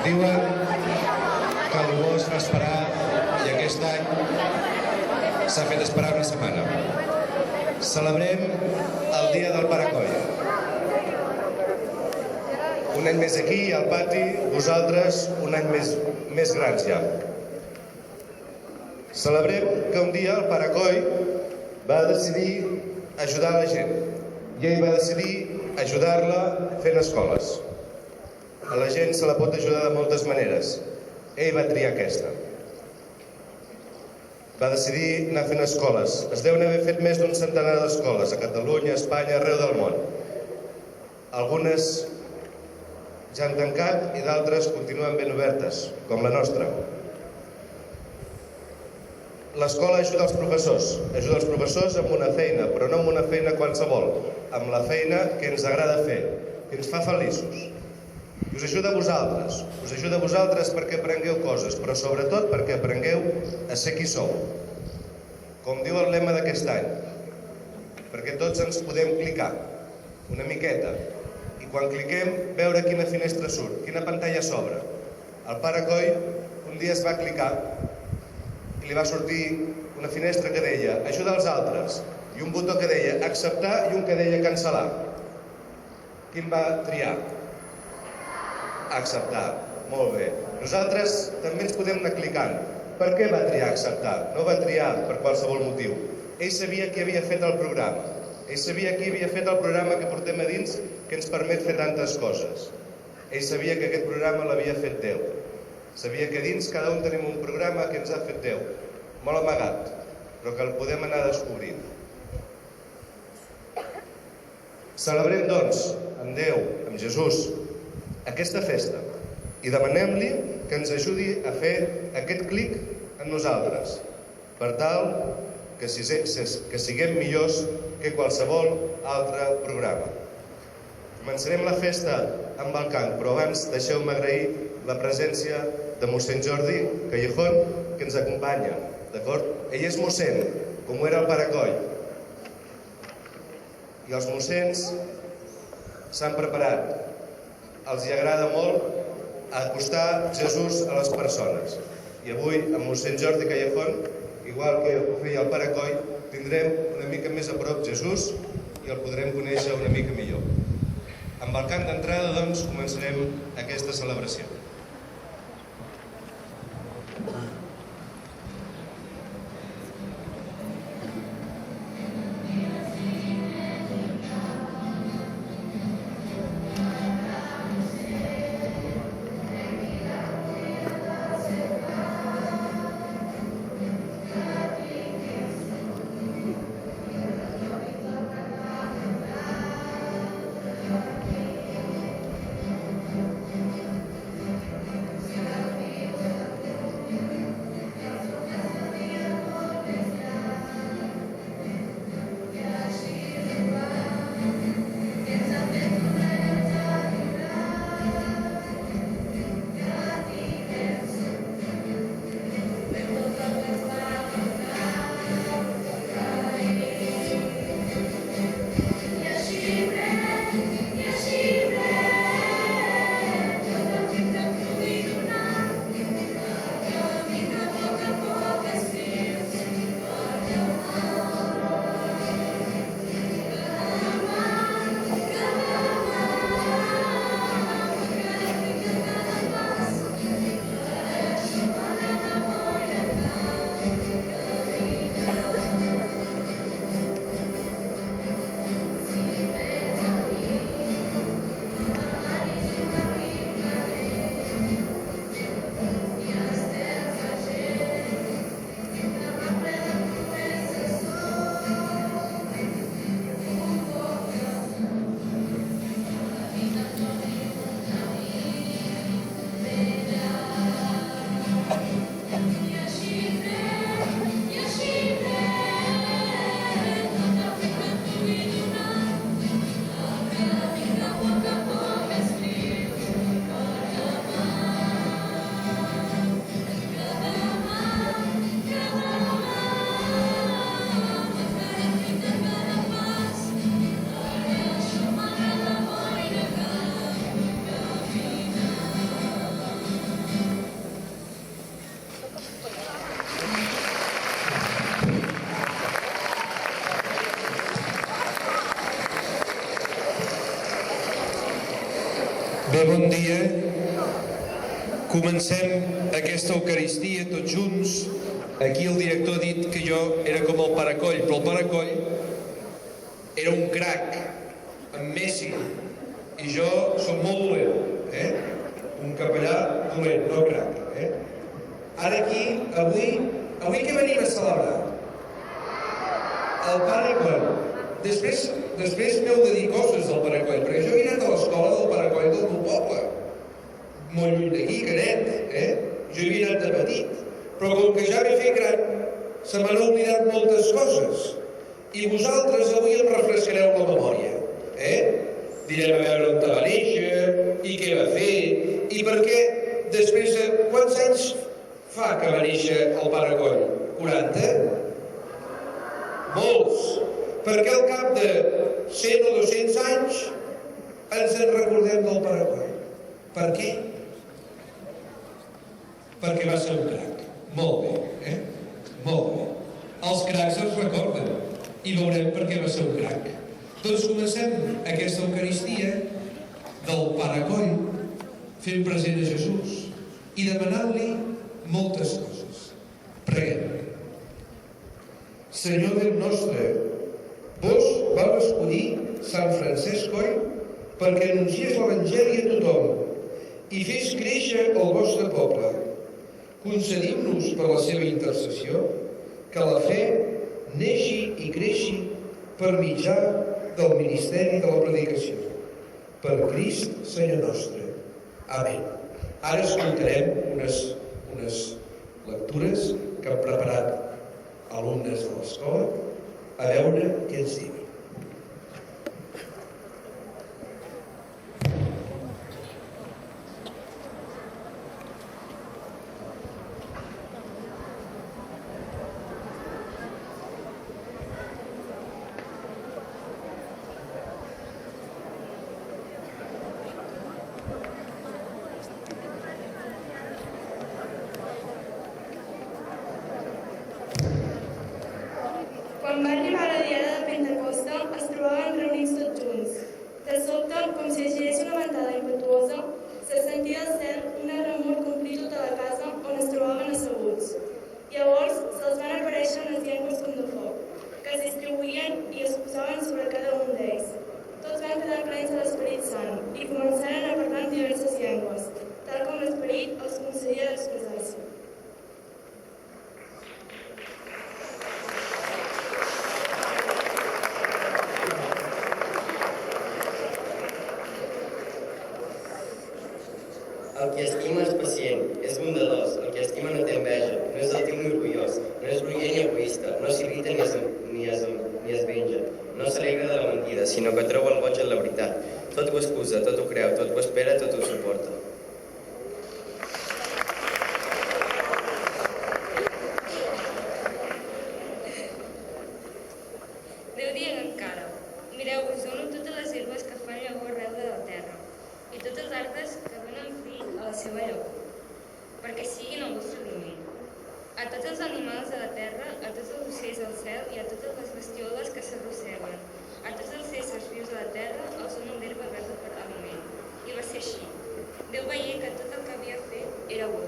Diuen que el bo es fa esperar i aquest any s'ha fet esperar una setmana. Celebrem el dia del Paracoi. Un any més aquí, al pati, vosaltres un any més grans ja. Celebrem que un dia el Paracoi va decidir ajudar la gent i ell va decidir ajudar-la fent escoles. A la gent se la pot ajudar de moltes maneres. Ell va triar aquesta. Va decidir anar fent escoles. Es deuen haver fet més d'un centenar d'escoles a Catalunya, a Espanya, arreu del món. Algunes ja han tancat i d'altres continuen ben obertes, com la nostra. L'escola ajuda els professors amb una feina, però no amb una feina qualsevol, amb la feina que ens agrada fer, que ens fa feliços. I us ajuda a vosaltres perquè aprengueu coses, però sobretot perquè aprengueu a ser qui sou. Com diu el lema d'aquest any, perquè tots ens podem clicar una miqueta i quan cliquem veure quina finestra surt, quina pantalla s'obre. El Paracoi un dia es va clicar i li va sortir una finestra que deia ajuda als altres i un botó que deia acceptar i un que deia cancel·lar. Quin va triar? Acceptar. Molt bé. Nosaltres també ens podem anar clicant. Per què va triar acceptar? No va triar per qualsevol motiu. Ell sabia qui havia fet el programa. Ell sabia qui havia fet el programa que portem a dins que ens permet fer tantes coses. Ell sabia que aquest programa l'havia fet Déu. Sabia que dins cada un tenim un programa que ens ha fet Déu. Molt amagat, però que el podem anar descobrint. Celebrem, doncs, amb Déu, amb Jesús, aquesta festa i demanem-li que ens ajudi a fer aquest clic en nosaltres per tal que siguem millors que qualsevol altre programa. Començarem la festa amb el cant, però abans deixeu-me agrair la presència de mossèn Jordi Callejón, que ens acompanya, d'acord? Ell és mossèn, com ho era el Paracoi. I els mossèns s'han preparat. Els hi agrada molt acostar Jesús a les persones. I avui, amb mossèn Jordi Callejón, igual que ho feia el Paracoi, tindrem una mica més a prop Jesús i el podrem conèixer una mica millor. Amb el cant d'entrada, doncs, començarem aquesta celebració. Bé, bon dia. Comencem aquesta Eucaristia tots junts. Aquí el director ha dit que jo era com el Paracoll, però el Paracoll era un crac, amb Messi, i jo soc molt dolent, un capellà dolent, no crac. Ara aquí, avui què venim a celebrar? El Paracoll. Després m'heu de dir coses del Paracoll, perquè jo he anat a l'escola del Paracoll del meu poble. Molt lluny d'aquí, Canet, jo hi havia anat de petit. Però com que ja m'he fet gran, se m'han oblidat moltes coses. I vosaltres avui em refrescareu la memòria. Direm a veure on va néixer, i què va fer, i per què després de... Quants anys fa que va néixer el Paracoll? 40? Molts. Perquè al cap de 100 o 200 anys ens en recordem del Paracoll. Per què? Perquè va ser un crac. Molt bé, Molt bé. Els cracs es recorden i veurem per què va ser un crac. Doncs comencem aquesta Eucaristia del Paracoll fent present a Jesús i demanant-li moltes coses. Preguem. Senyor Déu nostre, vos vau escollir Sant Francesc Coll perquè anunciés l'Evangeli a tothom i fes créixer el vostre poble. Concediu-nos per la seva intercessió que la fe neixi i creixi per mitjà del ministeri de la predicació. Per Crist, Senyor nostre. Amén. Ara escoltarem unes lectures que han preparat alumnes de l'escola a veure què ens diuen. Quan va arribar la diada de Pentecosta, es trobaven reunits tots junts. De sobte, com si es girés una ventada impetuosa, se sentia al cel una remor que omplí tota la casa on es trobaven asseguts. Llavors se'ls van aparèixer unes llengües com de foc, que es distribuïen i es posaven sobre cada un d'ells. Tots van quedar plens de l'Esperit Sant i començaren a parlar en diverses llengües, tal com l'Esperit els concedia d'expressar-se. El qui estima és pacient, és bondadós, el qui estima no té enveja, no és altiu ni orgullós, no és groller ni egoista, no s'irrita ni es venja, no s'alegra de la mentida, sinó que troba el boig en la veritat. Tot ho excusa, tot ho creu, tot ho espera, tot ho suporta. Déu dient encara, mireu, us dono totes les herbes que fan llavor arreu de la terra, i tots els arbres que donen fruit a la seva llavor, perquè siguin el vostre aliment. A tots els animals de la terra, a tots els ocells del cel i a totes les bestioles que s'arrosseguen, a tots els éssers vius de la terra els donen d'herba verda per aliment. I va ser així. Déu veia que tot el que havia fet era bo.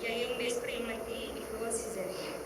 Hi havia un vespre i un matí i fou el 6è dia.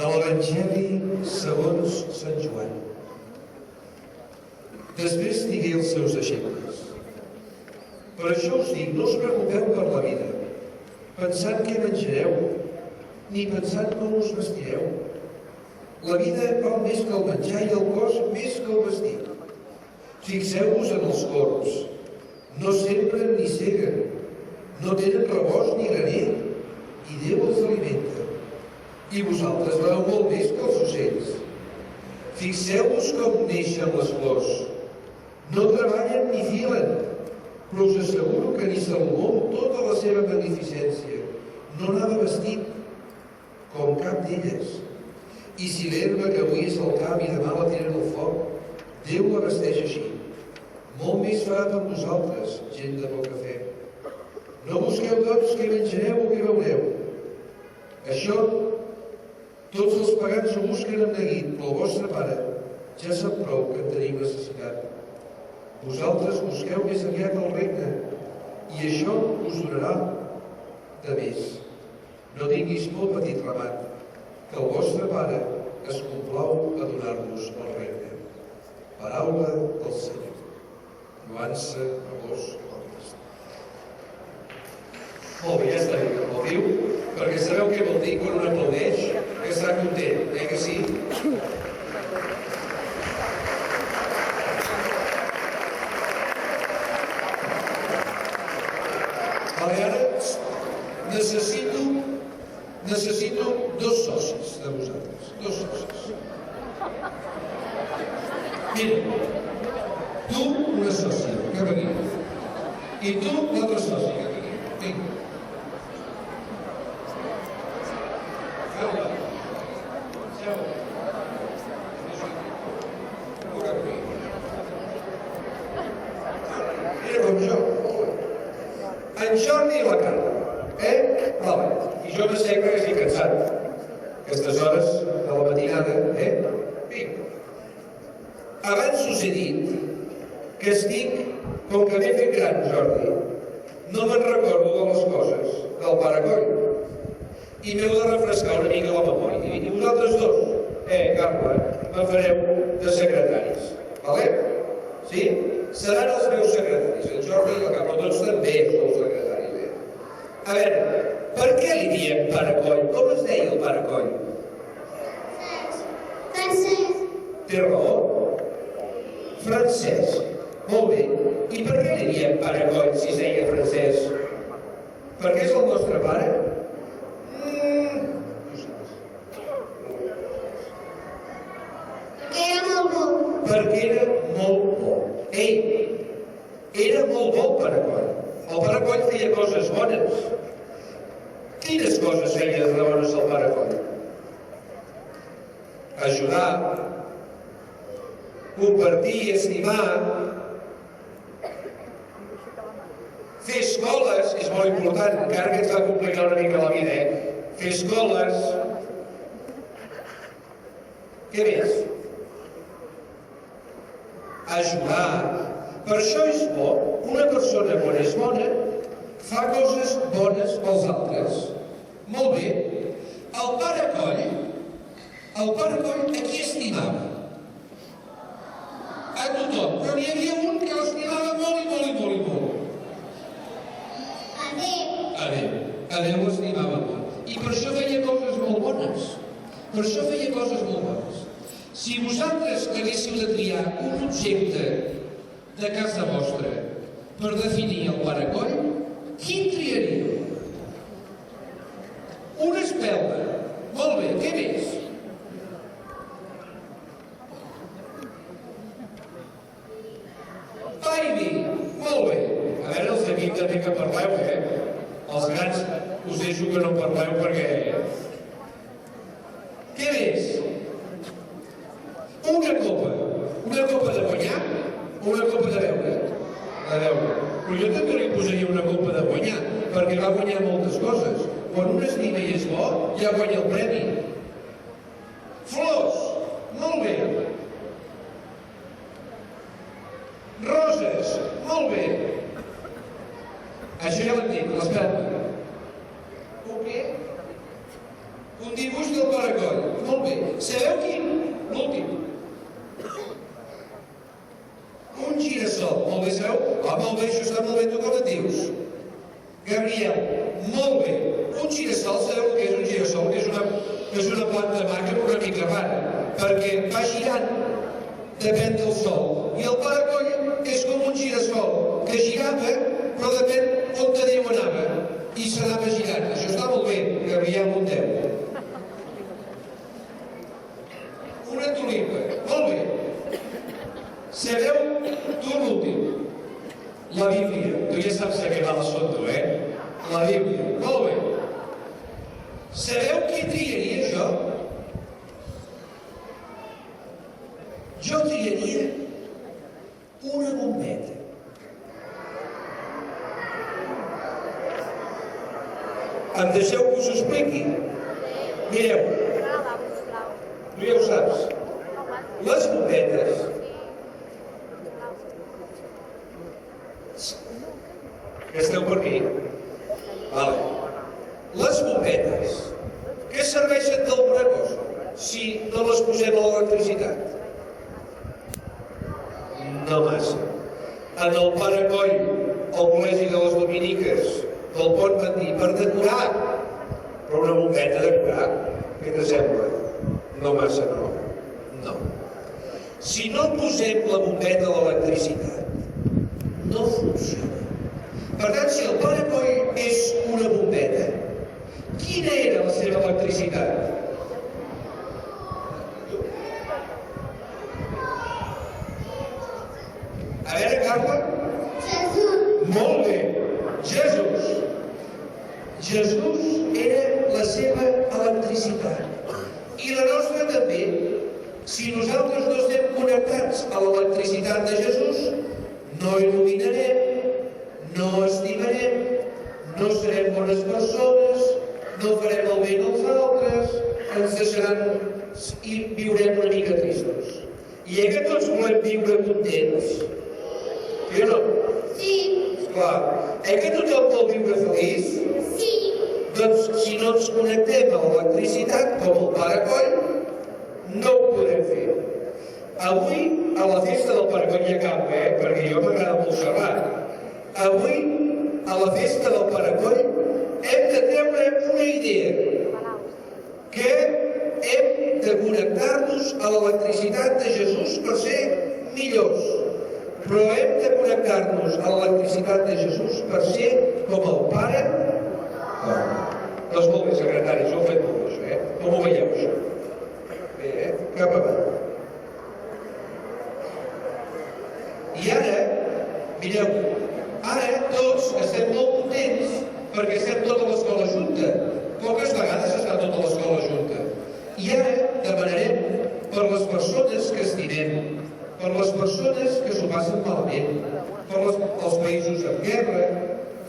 de l'Evangeli segons Sant Joan. Després digué als seus deixebles: per això us dic, no us preocupeu per la vida, pensant què menjareu, ni pensant com us vestireu. La vida val més que el menjar i el cos més que el vestit. Fixeu-vos en els corbs. No sembren ni seguen, no tenen rebost ni graner, i Déu els alimenta. I vosaltres valeu molt més que els ocells. Fixeu-vos com neixen les flors. No treballen ni filen, però us asseguro que ni Salomó, amb tota la seva magnificència, no anava vestit com cap d'elles. I si l'herba que avui és al camp i demà la tiren al foc, Déu la vesteix així. Molt més farà per vosaltres, gent de poca fe. No busqueu, doncs, què menjareu o què veureu. Això tots els pagans ho busquen amb neguit, però el vostre Pare ja sap prou que en teniu necessitat. Vosaltres busqueu més aviat el regne, i això us donarà de més. No tinguis por, petit ramat, que el vostre Pare es complau a donar-vos el regne. Paraula del Senyor. Lloança a vos, Crist. Molt bé, ja està bé, aplaudiu, perquè sabeu què vol dir quan un aplaudeix? Que està content, que sí? Vale, ara necessito 2 socis de vosaltres. 2 socis. Mira, tu una sòcia, cap aquí. I tu l'altre soci, cap aquí. Vinga. Feu-la. Feu-la. Cap aquí. Era com jo. En Jordi i la Carla. Vale. I jo m'assec perquè estic cansat. Aquestes hores de la matinada, Vinga. Abans us he dit que estic, com que m'he fet gran, Jordi, no me'n recordo de les coses del Pare Coll. I m'heu de refrescar una mica la memòria. I vosaltres dos, Carla, me fareu de secretaris. Vale? Sí? Seran els meus secretaris, el Jordi i la Carla, tots també sou secretaris. A veure, per què li diem Pare Coll? Com es deia el Pare Coll? Francesc. Té raó? Francesc. Molt bé. I per què li diem Pare Coll si es deia Francesc? Perquè és el nostre pare? Perquè era molt bo. Perquè era molt bo. Era molt bo el Pare Coll. El Pare Coll feia coses bones. Quines coses feia de bones el Pare Coll? Ajudar, compartir, estimar, fer escoles, és molt important, encara que ens va complicar una mica la vida, Fer escoles. Què més? Ajudar. Per això és bo, una persona quan és bona, fa coses bones pels altres. Molt bé. El Pare Coll a qui estimava? A tothom, però n'hi havia un que l'estimava molt i molt i molt i molt. A Déu. A Déu l'estimava molt. I per això feia coses molt bones. Si vosaltres haguéssiu de triar un objecte de casa vostra per definir el Pare Coll, quin triaríeu? Una espelma. Molt bé, què més? Baby. Molt bé. A veure, els d'aquí també que parleu, Els grans us deixo que no parleu perquè... Què més? Una copa de guanyar o una copa de beure? De beure. Però jo també li posaria una copa de guanyar, perquè va guanyar moltes coses. Quan un estima i és bo, ja guanya el premi. Flors. Molt bé. Roses. Molt bé. Això ja l'hem dit, l'espelma. O què? Un dibuix del Pare Coll. Molt bé. Sabeu quin? L'últim. Un girassol. Molt bé, sabeu? Molt bé, això està molt bé, tu com et dius? Gabriel. Molt bé. Un girassol, sabeu què és un girassol? És una planta maca una mica rara, perquè va girant, depèn del sol. I el Pare Coll és com un girassol, que girava, però depèn on te Déu anava, i s'anava girant. Això està molt bé, Gabriel Monteu. Una tulipa. Molt bé. Sabeu, tu l'últim. La Bíblia. Tu ja saps de què va l'assumpte, La Bíblia. Molt bé. Sabeu què triaria jo? Jo triaria una bombeta. Em deixeu que us ho expliqui? Mireu, tu ja ho saps. Les bombetes que esteu per aquí. Vale. Les bombetes, què serveixen d'alguna cosa si no les posem a l'electricitat? No massa. En el Pare Coll, al col·legi de les Dominiques, del Pont Mandí, per decorar. Però una bombeta de decorar, què te sembla? No massa, no. No. Si no posem la bombeta a l'electricitat, no funciona. Per tant, si el Pare Coll és una bombeta, quina era la seva electricitat? A veure, Carla? Jesús. Molt bé. Jesús. Jesús era la seva electricitat. I la nostra també. Si nosaltres no estem connectats a l'electricitat de Jesús, no il·luminarem, no estimarem, no serem bones persones, no farem el bé als altres, ens deixaran i viurem una mica tristos. I que tots volem viure contents? Sí o no? Sí. Esclar. Que tothom vol viure feliç? Sí. Doncs si no ens connectem a l'electricitat, com el Pare Coll, no ho podem fer. Avui, a la festa del Pare Coll ja acabo, perquè jo m'agrada molt xerrar. Avui, a la festa del Pare Coll, hem de treure una idea, que hem de connectar-nos a l'electricitat de Jesús per ser millors. Però hem de connectar-nos a l'electricitat de Jesús per ser com el Pare Coll. Doncs molt bé, secretaris, ho heu fet molt bé, això, Com ho veieu, això? Bé, cap avant. I ara, mireu, ara tots estem molt contents perquè estem tota l'escola junta. Poques vegades està tota l'escola junta. I ara demanarem per les persones que estimem, per les persones que s'ho passen malament, per els països en guerra,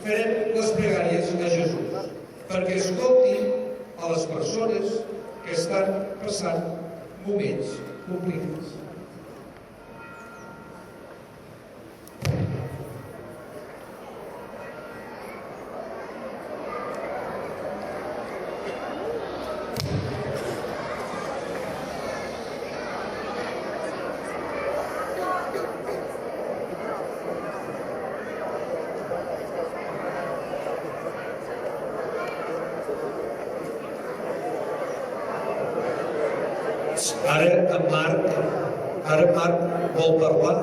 farem les pregàries a Jesús, perquè escoltin a les persones que estan passant moments complicats. Ara en Marc vol parlar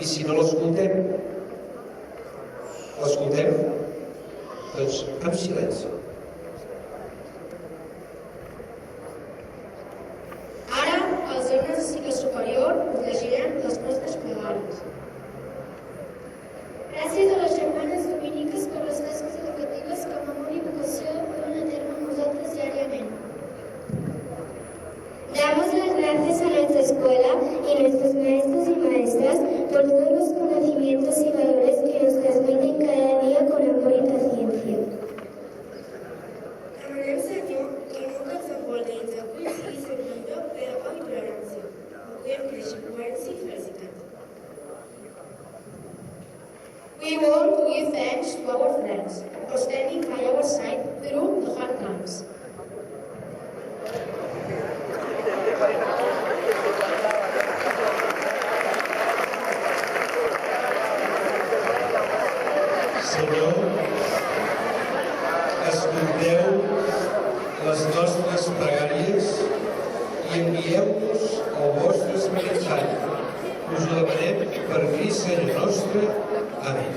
i si no l'escoltem, doncs amb silenci. Ara, els alumnes de cicle superior us llegiran les nostres pregàries. Gràcies a les germanes dominiques per les tasques educatives que amb amor i vocació duen a terme amb nosaltres diàriament. Damos las gracias a nuestra escuela y nuestros maestros y maestras por todos los conocimientos y valores que nos transmiten cada día con amor y paciencia. Senyor, escolteu les nostres pregàries i envieu-nos el vostre Esperit Sant. Us ho demanem per Crist Senyor nostre. Amén.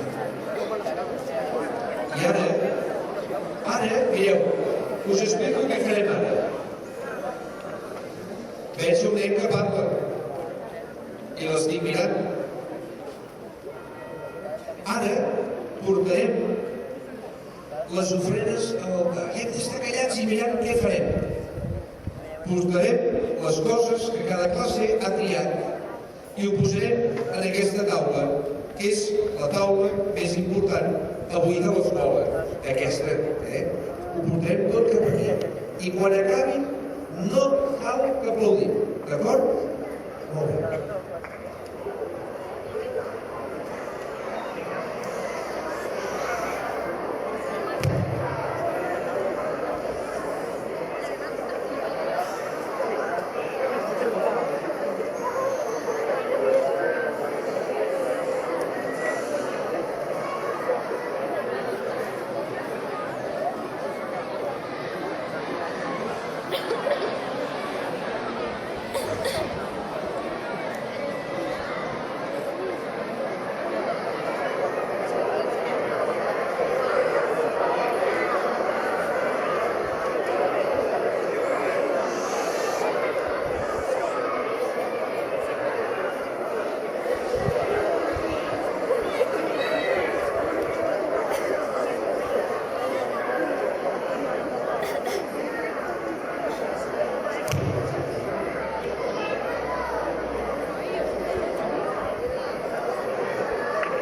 I ara, mireu, us explico què farem ara. Veig un nen que parla i l'estic mirant. Ara portarem les ofrenes a l'altar. I hem d'estar callats i mirant què farem. Portarem les coses que cada classe ha triat i ho posarem en aquesta taula, que és la taula més important avui de l'escola. Aquesta, Ho portarem tot cap aquí. I quan acabin, no cal que aplaudim. D'acord? Molt bé.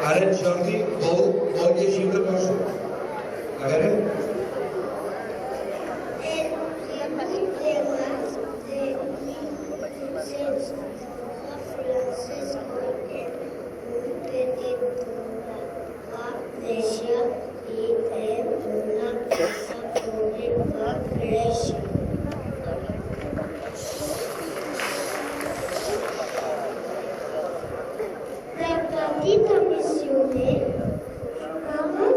Ara en Jordi vol llegir una cosa. A veure... El tema de Francesc va néixer i en una casa va créixer. De petita missioner jugava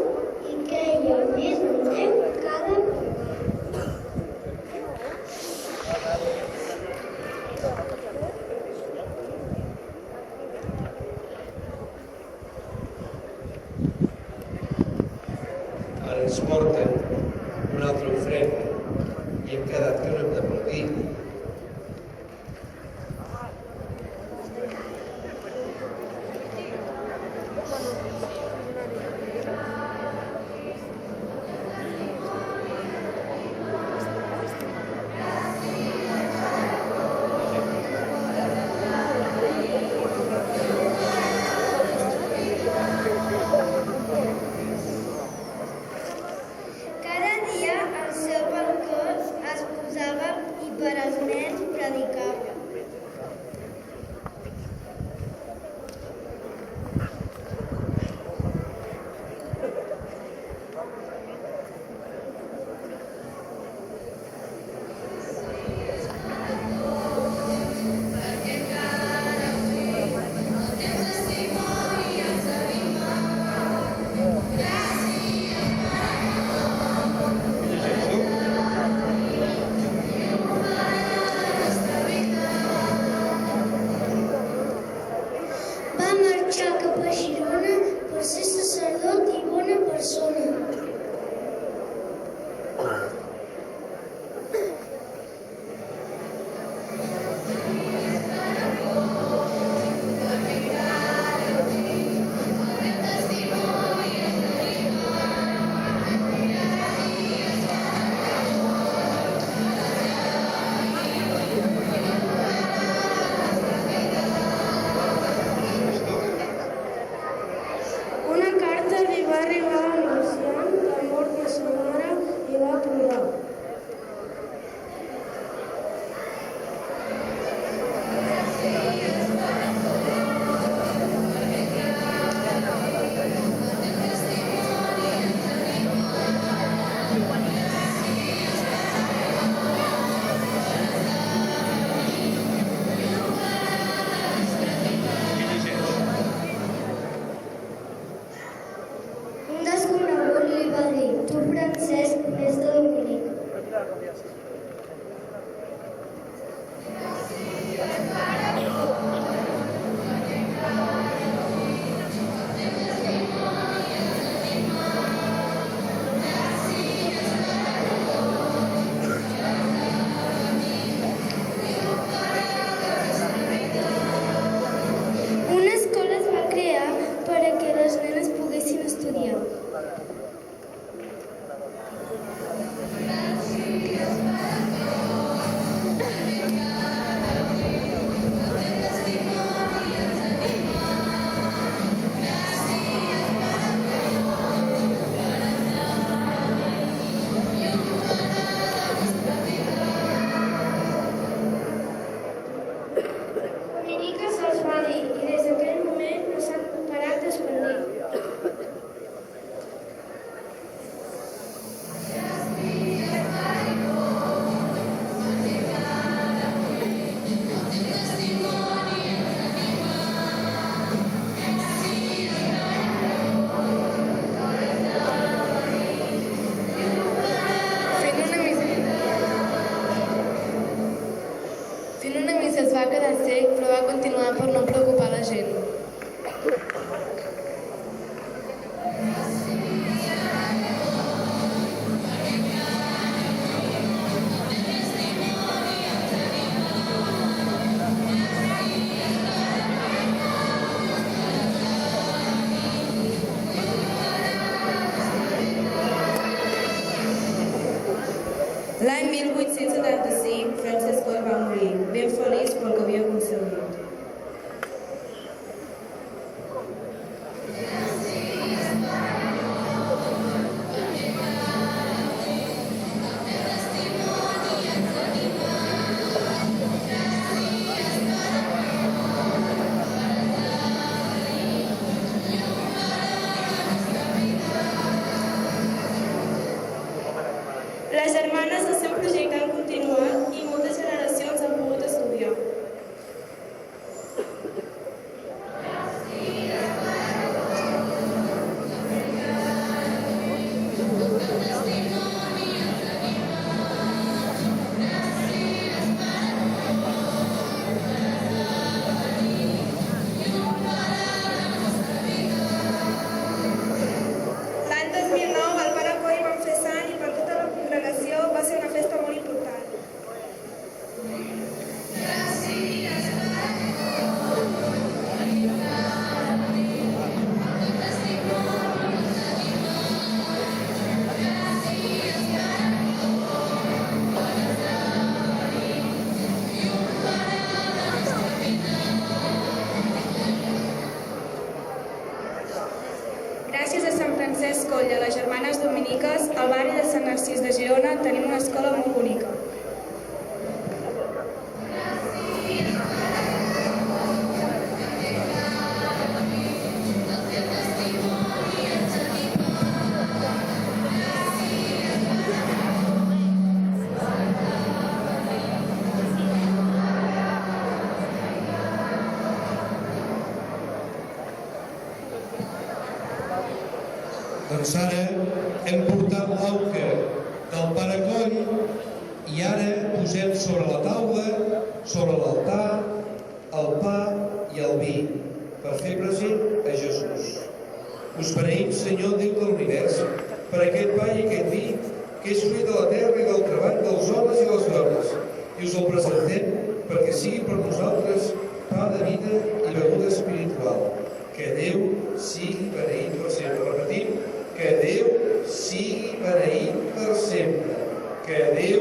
i creia més en Déu cada vegada. Ara ens porten una altra ofrena i hem quedat que no hem d'aplaudir. Cada dia al seu balcó es posava i per als Una escola es va crear per a que les nenes poguessin estudiar. Dominica se'ls va dir i des d'aquell moment no s'han parat d'expandir. Fent una missa es va quedar sec, però va continuar per no preocupar la gent. L'any 1875, Francesc Coll va morir, ben feliç pel que havia aconseguit. Les germanes el seu projecte han continuat i moltes generacions han pogut estudiar. L'any 2009 el pare Coll va fer sant i per tota la congregació va ser una festa molt important. Gràcies a Sant Francesc Coll i a les germanes dominiques, al barri de Sant Narcís de Girona tenim una escola molt bonica. Doncs ara hem portat l'auca del Pare Coll i ara posem sobre la taula, sobre l'altar, el pa i el vi per fer present a Jesús. Us beneïm, Senyor, Déu de l'univers, per aquest pa i aquest vi que és fruit de la terra i del treball dels homes i les dones. I us el presentem perquè sigui per nosaltres pa de vida i beguda espiritual. Que Déu sigui beneït per sempre. Repetim, que Déu sigui beneït per sempre. Que Déu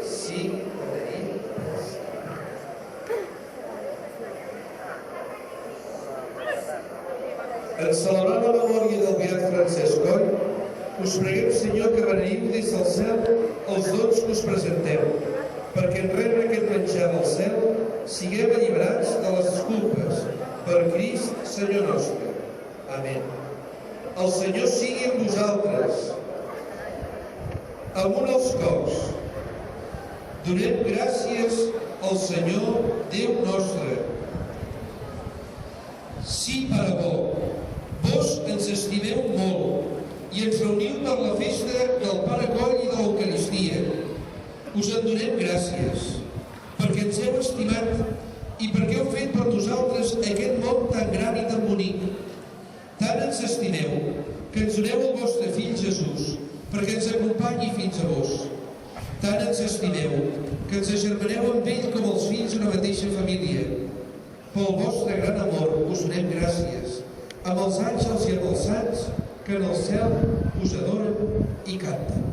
sigui beneït per sempre. En celebrar la memòria del beat Francesc Coll, us preguem, Senyor, que beneïu des del cel els dons que us presentem, perquè en rebre aquest menjar del cel siguem alliberats de les culpes, per Crist, Senyor nostre. Amén. El Senyor sigui amb vosaltres. Amunt els cors. Donem gràcies al Senyor, Déu nostre. Sí, Pare bo, vos ens estimeu molt i ens reuniu per la festa del Pare Coll i de l'Eucaristia. us en donem gràcies, perquè ens heu estimat i perquè heu fet per nosaltres aquest món tan gran i tan bonic. Tant ens estimeu que ens doneu el vostre fill Jesús perquè ens acompanyi fins a vos. Tant ens estimeu que ens agermaneu amb ell com els fills d'una mateixa família. Pel vostre gran amor us donem gràcies, amb els àngels i amb els sants que en el cel us adoren i canten.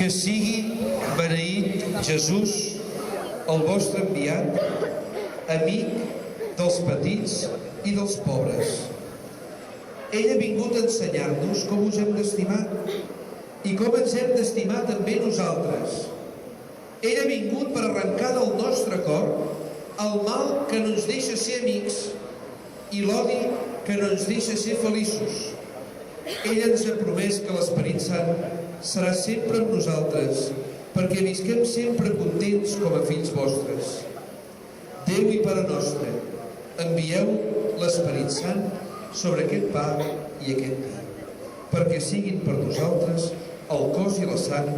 Que sigui beneït Jesús, el vostre enviat, amic dels petits i dels pobres. Ell ha vingut a ensenyar-nos com us hem d'estimar i com ens hem d'estimar també nosaltres. Ell ha vingut per arrencar del nostre cor el mal que no ens deixa ser amics i l'odi que no ens deixa ser feliços. Ell ens ha promès que l'Esperit Sant serà sempre amb nosaltres perquè visquem sempre contents com a fills vostres. Déu i Pare nostre, envieu l'Esperit Sant sobre aquest pa i aquest vi, perquè siguin per nosaltres el cos i la sang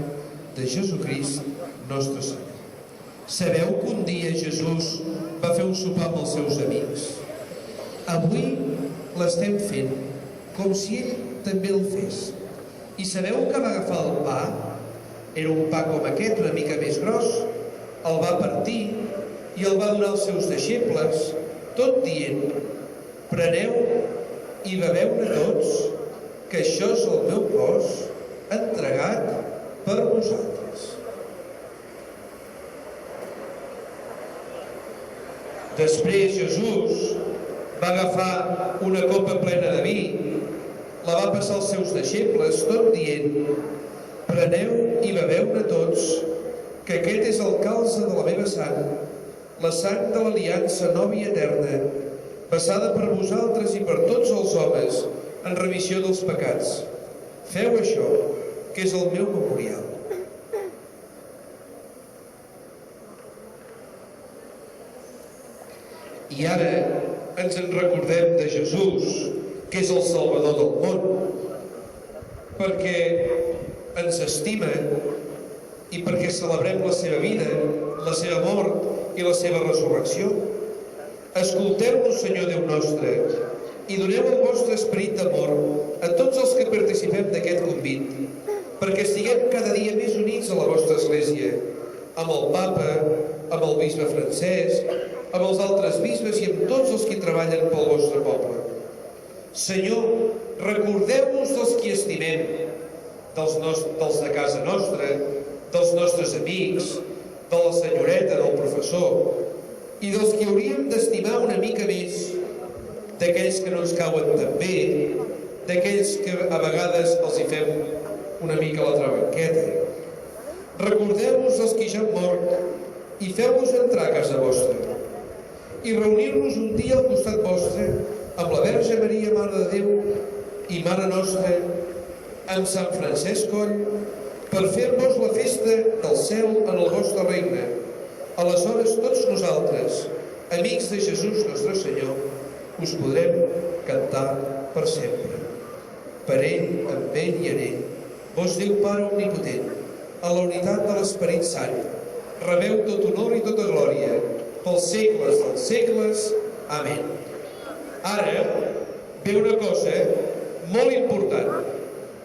de Jesucrist, nostre Senyor. Sabeu que un dia Jesús va fer un sopar amb els seus amics. Avui l'estem fent com si ell també el fes. I sabeu que va agafar el pa, era un pa com aquest, una mica més gros, el va partir i el va donar als seus deixebles, tot dient: preneu i beveu-ne tots, que això és el meu cos entregat per vosaltres. Després Jesús va agafar una copa plena de vi, la va passar als seus deixebles, tot dient: preneu i beveu-ne tots, que aquest és el calze de la meva sang, la sang de l'aliança nova i eterna, passada per vosaltres i per tots els homes en remissió dels pecats. Feu això, que és el meu memorial. I ara ens en recordem de Jesús, que és el Salvador del món, perquè ens estima i perquè celebrem la seva vida, la seva mort i la seva resurrecció. Escolteu-nos, Senyor Déu nostre, i doneu el vostre esperit d'amor a tots els que participem d'aquest convit, perquè estiguem cada dia més units a la vostra Església, amb el Papa, amb el bisbe Francesc, amb els altres bisbes i amb tots els que treballen pel vostre poble. Senyor, recordeu-nos dels qui estimem, dels de casa nostra, dels nostres amics, de la senyoreta, del professor, i dels que hauríem d'estimar una mica més, d'aquells que no ens cauen tan bé, d'aquells que a vegades els hi fem una mica la trabanqueta. Recordeu-vos dels que ja han mort i feu-vos entrar a casa vostra i reunir-nos un dia al costat vostre amb la Verge Maria, Mare de Déu, i Mare Nostra, amb Sant Francesc Coll, per fer-vos la festa del cel en el vostre regne. Aleshores tots nosaltres, amics de Jesús nostre Senyor, us podrem cantar per sempre. Per ell, amb ell i en ell, vos Déu Pare Omnipotent, a la unitat de l'Esperit Sant, rebeu tot honor i tota glòria, pels segles dels segles. Amén. Ara ve una cosa molt important,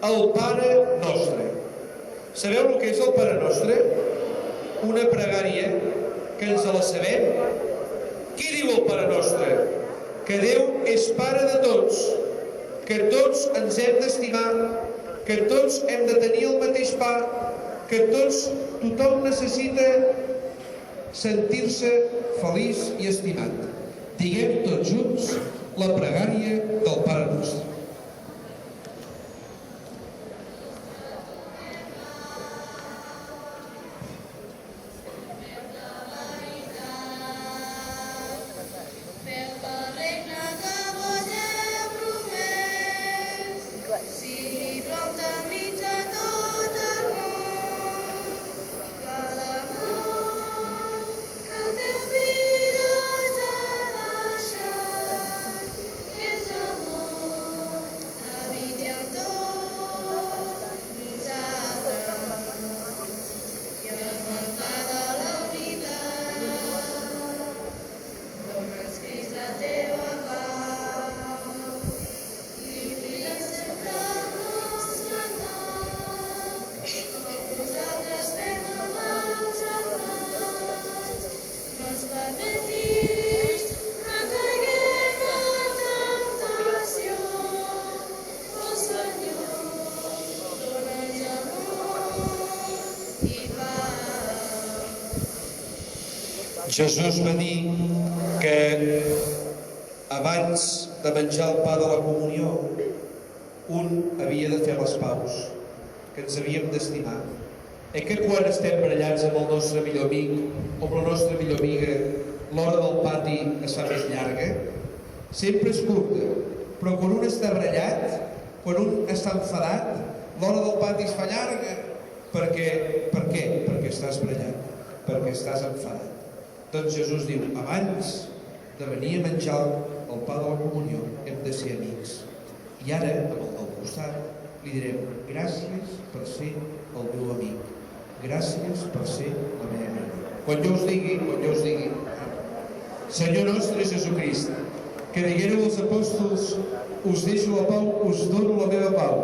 el Pare Nostre. Sabeu el que és el Pare Nostre? Una pregària que ens la sabem? Qui diu el Pare Nostre? Que Déu és Pare de tots, que tots ens hem d'estimar, que tots hem de tenir el mateix pa, que tothom necessita sentir-se feliç i estimat. Diguem tots junts la pregària del Pare Nostre. Jesús va dir que abans de menjar el pa de la comunió un havia de fer les paus, que ens havíem d'estimar. Que quan estem barallats amb el nostre millor amic o amb la nostra millor amiga, l'hora del pati es fa més llarga? Sempre és curta, però quan un està barallat, quan un està enfadat, l'hora del pati es fa llarga. Per què? Perquè estàs barallat, perquè estàs enfadat. Doncs Jesús diu, abans de venir a menjar el pa de la comunió hem de ser amics. I ara, amb el del costat, li direm gràcies per ser el meu amic. Gràcies per ser la meva amiga. Quan jo us digui, Senyor nostre Jesucrist, que diguéreu als apòstols, us deixo la pau, us dono la meva pau.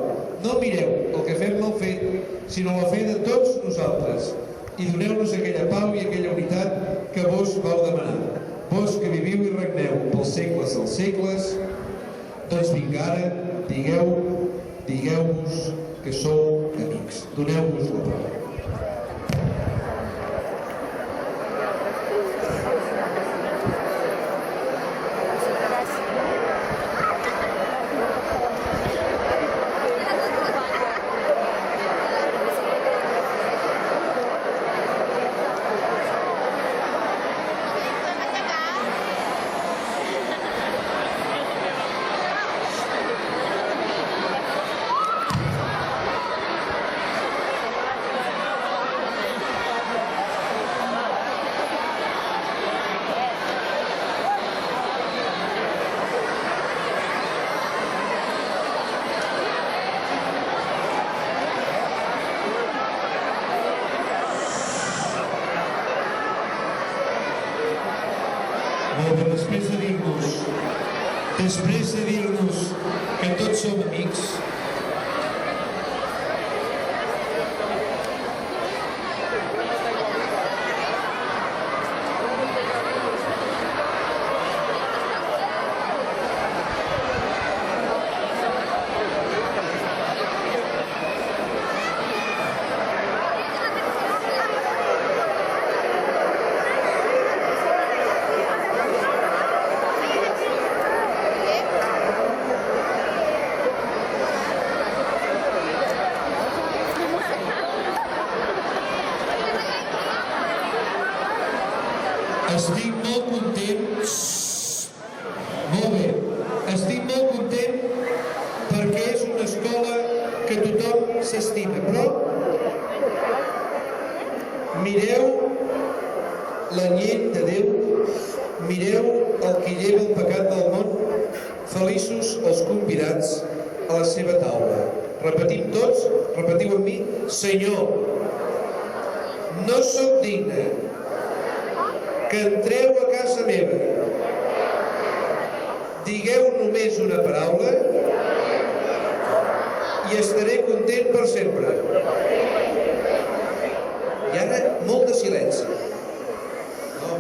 No mireu el que fem mal fet, sinó la fe de tots nosaltres. I doneu-nos aquella pau i aquella unitat que vos vau demanar. Vos que viviu i regneu pels segles dels segles, doncs vinga ara, digueu-vos que sou amics. Doneu-vos la pau. Després de dir-nos que tots som amics, estic molt content, molt bé, estic molt content perquè és una escola que tothom s'estima, però mireu l'anyell de Déu, mireu el que lleva el pecat del món, feliços els convidats a la seva taula. Repetim tots, repetiu amb mi, Senyor, no sóc digne que entreu a casa meva. Digueu només una paraula i estaré content per sempre. I ara, molt de silenci. No,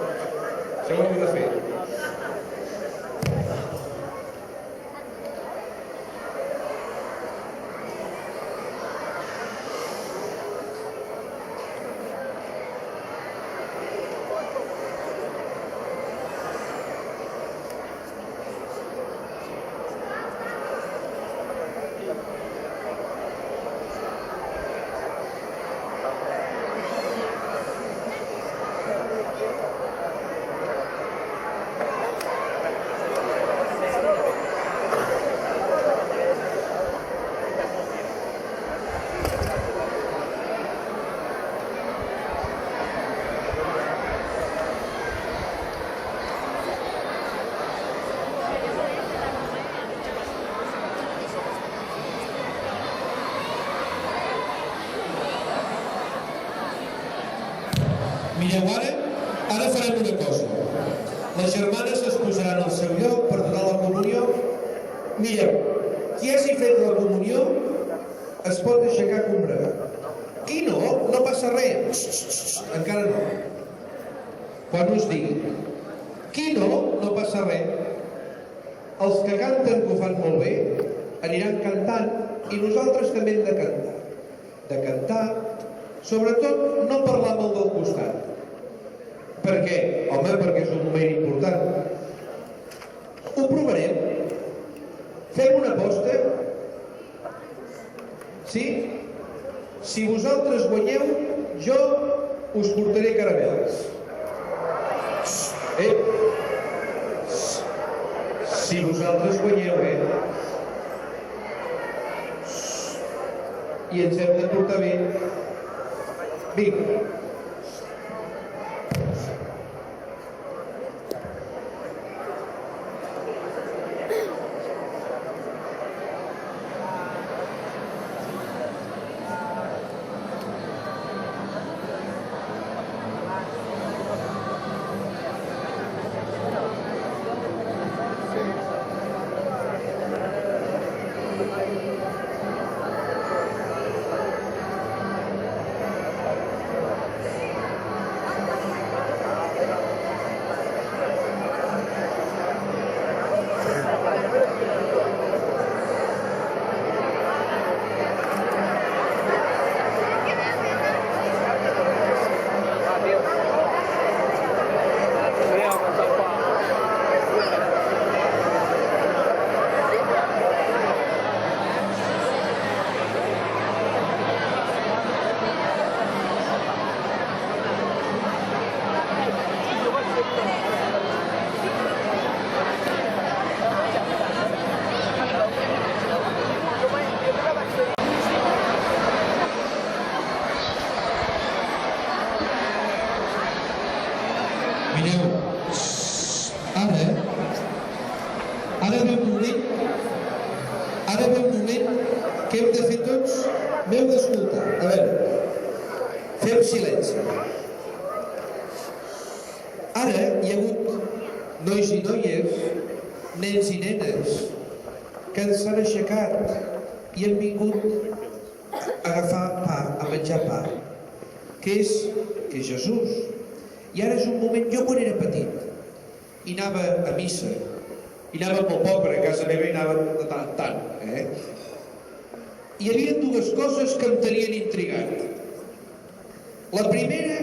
Mireu, ara farem una cosa. Les germanes es posaran al seu lloc per donar la comunió. Mireu, qui hagi fet la comunió es pot aixecar a combregar. Qui no, no passa res. Encara no. Quan us digui. Qui no, no passa res. Els que canten, que ho fan molt bé, aniran cantant i nosaltres també hem de cantar. De cantar, sobretot no parlar molt del costat. Per què? Home, perquè és un moment important. Ho provarem. Fem una aposta. Sí? Si vosaltres guanyeu, jo us portaré caramels. Si vosaltres guanyeu, I ens hem de portar bé. Vinga. Mireu, ara ve un moment que hem de fer tots, m'heu d'escoltar. A veure, fem silenci. Ara hi ha hagut nois i noies, nens i nenes, que s'han aixecat i han vingut a agafar pa, a menjar pa, que és Jesús. I ara és un moment, jo quan era petit i anava a missa, i anava molt poc, perquè a casa meva hi anava de tant en tant, hi havia dues coses que em tenien intrigat. La primera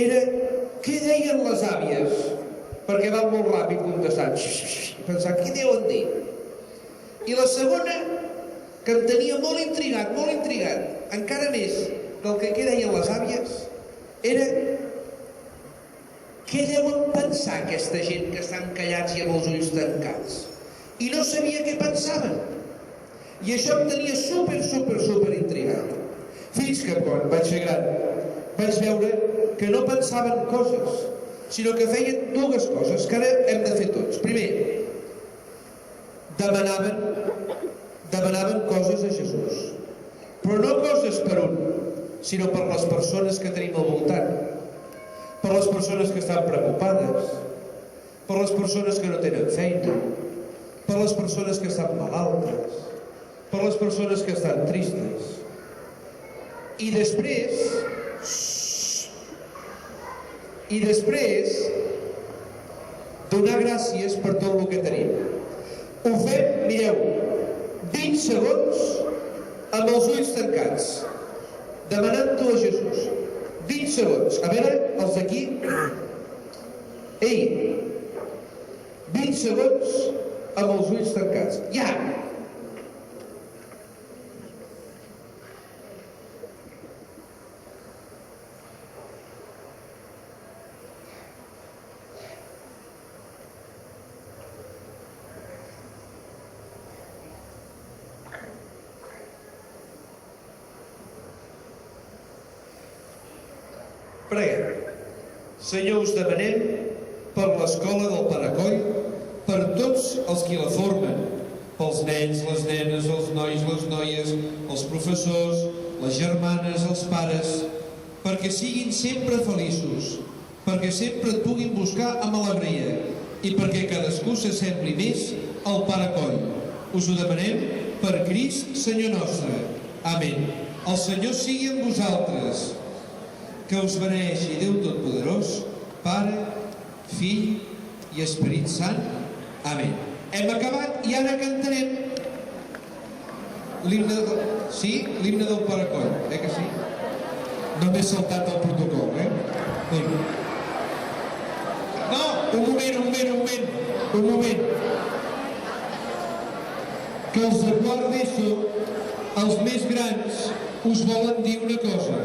era què deien les àvies, perquè van molt ràpid contestant, pensant, què deuen dir? I la segona, que em tenia molt intrigat, encara més del que deien les àvies, era què deuen pensar aquesta gent que estan callats i amb els ulls tancats? I no sabia què pensaven. I això em tenia super intrigat. Fins que quan vaig ser gran vaig veure que no pensaven coses, sinó que feien dues coses que ara hem de fer tots. Primer, demanaven coses a Jesús. Però no coses per un, sinó per les persones que tenim al voltant. Per les persones que estan preocupades, per les persones que no tenen feina, per les persones que estan malaltes, per les persones que estan tristes. I després donar gràcies per tot el que tenim. Ho fem, mireu, 20 segons amb els ulls tancats, demanant-ho a Jesús. 20 segons. A veure, els d'aquí. Ei! 20 segons amb els ulls tancats. Ja! Preguem. Senyor, us demanem per l'escola del Paracoll, per tots els qui la formen, pels nens, les nenes, els nois, les noies, els professors, les germanes, els pares, perquè siguin sempre feliços, perquè sempre et puguin buscar amb alegria i perquè cadascú s'assembli més al Pare Coll. Us ho demanem per Crist, Senyor nostre. Amén. El Senyor sigui amb vosaltres. Que us beneeixi Déu Totpoderós, Pare, Fill i Esperit Sant. Amén. Hem acabat i ara cantarem l'himne del Pare Coll, que sí? No m'he saltat el protocol, No, un moment. Que els de quart d'ESO, els més grans, us volen dir una cosa.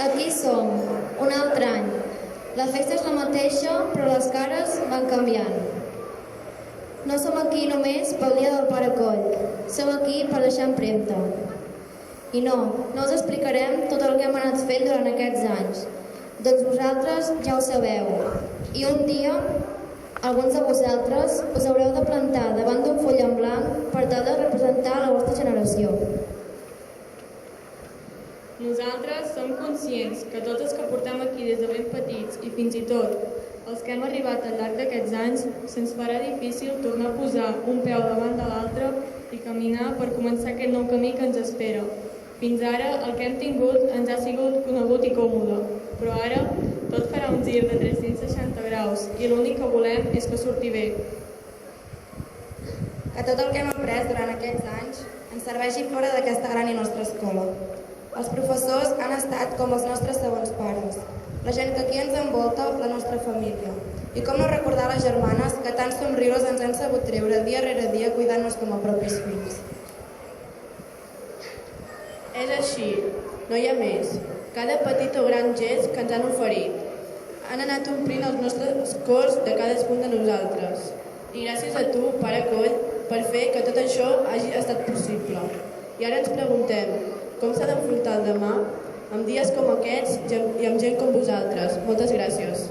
Aquí som, un altre any. La festa és la mateixa, però les cares van canviant. No som aquí només pel dia del Pare Coll. Som aquí per deixar empremta. I no us explicarem tot el que hem anat fent durant aquests anys. Doncs vosaltres ja ho sabeu. I un dia, alguns de vosaltres us haureu de plantar davant d'un full en blanc per tal de representar la vostra generació. Nosaltres som conscients que tots els que portem aquí des de ben petits i fins i tot els que hem arribat al llarg d'aquests anys se'ns farà difícil tornar a posar un peu davant de l'altre i caminar per començar aquest nou camí que ens espera. Fins ara el que hem tingut ens ha sigut conegut i còmode, però ara tot farà un gir de 360 graus i l'únic que volem és que surti bé. Que tot el que hem après durant aquests anys ens serveixi fora d'aquesta gran i nostra escola. Els professors han estat com els nostres segons pares, la gent que aquí ens envolta, la nostra família. I com no recordar les germanes que tants somriures ens han sabut treure dia rere dia cuidant-nos com a propis fills. És així, no hi ha més. Cada petit o gran gest que ens han oferit han anat omplint els nostres cors de cadascun de nosaltres. I gràcies a tu, Pare Coll, per fer que tot això hagi estat possible. I ara ens preguntem, com s'ha d'enfrontar el demà amb dies com aquests i amb gent com vosaltres? Moltes gràcies.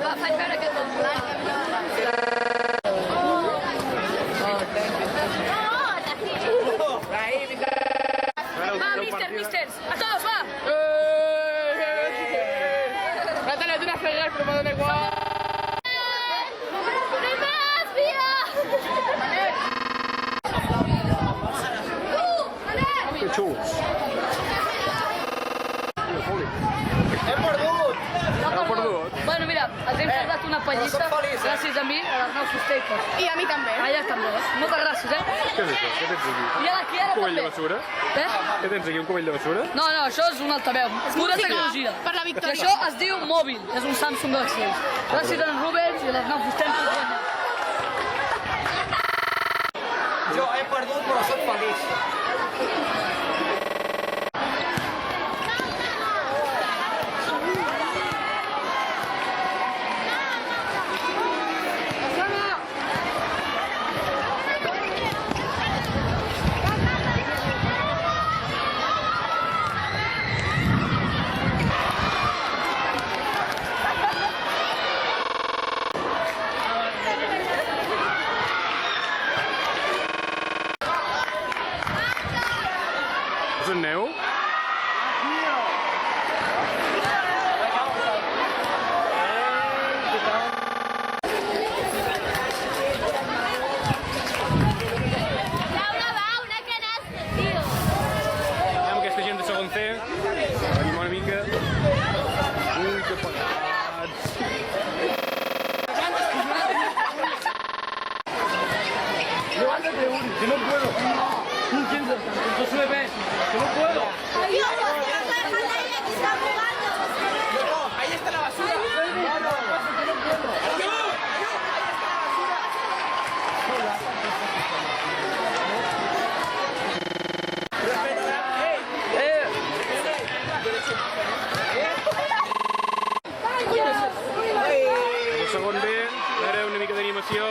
Va, faig veure que tot volant. Va, misters, a todos, va! Natalia, tú eres fregar, pero me da igual. Que xulos. Hem perdut! Heu perdut? Bueno, mira, els hem portat una pallissa, gràcies a mi, a les 9 fusteites. I a mi també. A ella també, moltes gràcies, Què és això? Què tens aquí? I a la Kiara Un cubell de també. basura? Què tens aquí, un cubell de basura? No, això és un altaveu, pura tecnologia. Per la victòria. I això es diu mòbil, és un Samsung Galaxy. Gràcies a en Rubens i a les 9 fusteites. Jo he perdut, però soc feliç. És en neu? Amb aquesta gent de segon C, animar una mica. Ui, que pegats. Que no puedo. No se me ve. Que no puedo. Ahí está la basura. El segon B, ara una mica d'animació.